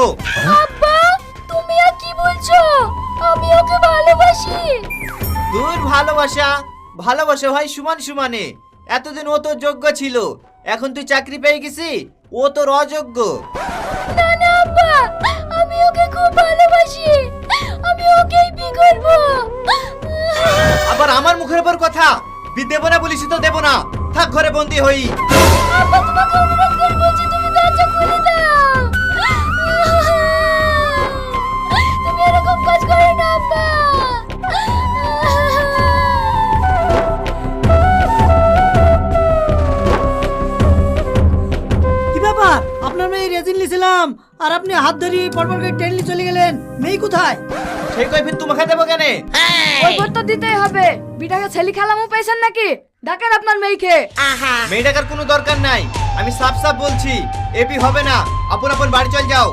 রাখবো। আব্বা তুমি আর কি বলছো? আমি ওকে ভালোবাসি। দূর ভালোবাসা, ভালোবাসা হয় সমান সমানে। এতদিন ও তোর যোগ্য ছিল, এখন তুই চাকরি পেয়ে গেছি, ও তোর অযোগ্য। না না আব্বা, আমি ওকে খুব ভালোবাসি, আমি ওকেই বিয়ে করব। আবার আমার মুখের উপর কথা, বি দেবো না বলিস তো দেবো না, থাক ঘরে বন্দি হই। আব্বা তোমাকে অনুরোধ করে বলছি, তুমি দরজা খুলে দাও। তুমি এরকম কাজ করো না আব্বা। কি ব্যাপার, আপনার মেয়ে রেজিন লিছিলাম আর আপনি হাত ধরে পরপর করে টেনলি চলে গেলেন, মেয়ে কোথায়? সেই কই ফির তোমাকে দেবো কেন? ওই ভোট তো দিতেই হবে, বিটাকে ছেলে খেলামও পেয়েছেন নাকি? ডাকেন আপনার মেয়েকে। মেয়ে ডাকার কোনো দরকার নাই, আমি সাফ সাফ বলছি এপি হবে না, আপন আপন বাড়ি চল যাও।